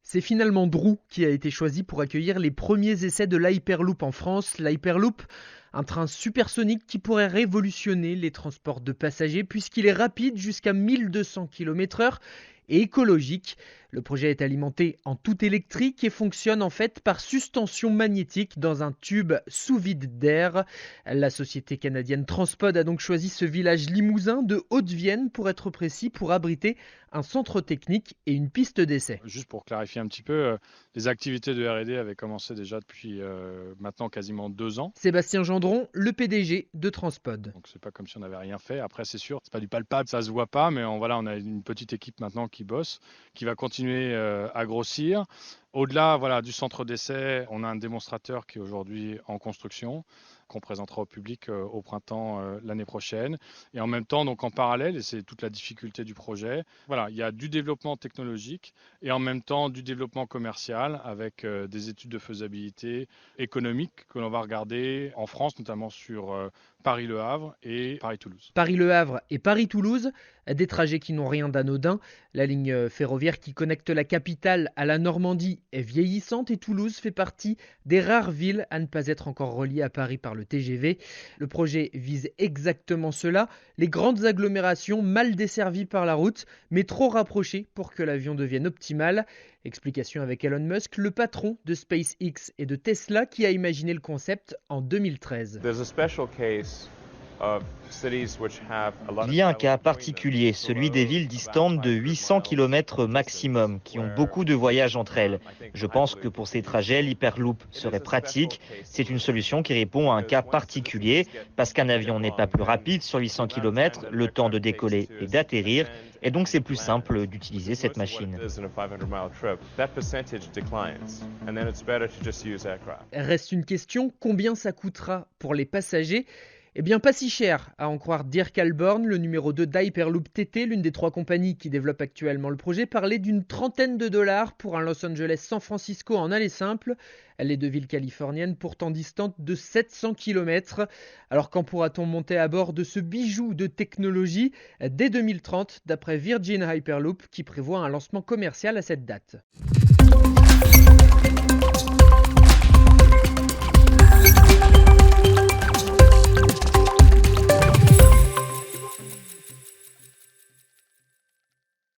C'est finalement Drou qui a été choisi pour accueillir les premiers essais de l'Hyperloop en France. L'Hyperloop, un train supersonique qui pourrait révolutionner les transports de passagers puisqu'il est rapide jusqu'à 1200 km/h et écologique. Le projet est alimenté en tout électrique et fonctionne en fait par suspension magnétique dans un tube sous vide d'air. La société canadienne Transpod a donc choisi ce village limousin de Haute-Vienne pour être précis, pour abriter un centre technique et une piste d'essai. Juste pour clarifier un petit peu, les activités de R&D avaient commencé déjà depuis maintenant quasiment 2 ans. Sébastien Gendron, le PDG de Transpod. Donc c'est pas comme si on n'avait rien fait. Après c'est sûr, c'est pas du palpable, ça se voit pas, mais on a une petite équipe maintenant qui bosse, qui va continuer à grossir. Au-delà du centre d'essai, on a un démonstrateur qui est aujourd'hui en construction, qu'on présentera au public au printemps l'année prochaine. Et en même temps, donc en parallèle, et c'est toute la difficulté du projet, il y a du développement technologique et en même temps du développement commercial avec des études de faisabilité économique que l'on va regarder en France, notamment sur Paris-Le Havre et Paris-Toulouse. Paris-Le Havre et Paris-Toulouse, des trajets qui n'ont rien d'anodin. La ligne ferroviaire qui connecte la capitale à la Normandie est vieillissante et Toulouse fait partie des rares villes à ne pas être encore reliées à Paris par le TGV. Le projet vise exactement cela, les grandes agglomérations mal desservies par la route, mais trop rapprochées pour que l'avion devienne optimal. Explication avec Elon Musk, le patron de SpaceX et de Tesla qui a imaginé le concept en 2013. Il y a un cas particulier, celui des villes distantes de 800 km maximum, qui ont beaucoup de voyages entre elles. Je pense que pour ces trajets, l'Hyperloop serait pratique. C'est une solution qui répond à un cas particulier, parce qu'un avion n'est pas plus rapide sur 800 km, le temps de décoller et d'atterrir, et donc c'est plus simple d'utiliser cette machine. Reste une question, combien ça coûtera pour les passagers ? Eh bien, pas si cher, à en croire Dirk Alborn, le numéro 2 d'Hyperloop TT, l'une des 3 compagnies qui développent actuellement le projet, parlait d'une $30 pour un Los Angeles-San Francisco en aller simple. Les deux villes californiennes pourtant distantes de 700 km. Alors quand pourra-t-on monter à bord de ce bijou de technologie ? Dès 2030, d'après Virgin Hyperloop, qui prévoit un lancement commercial à cette date.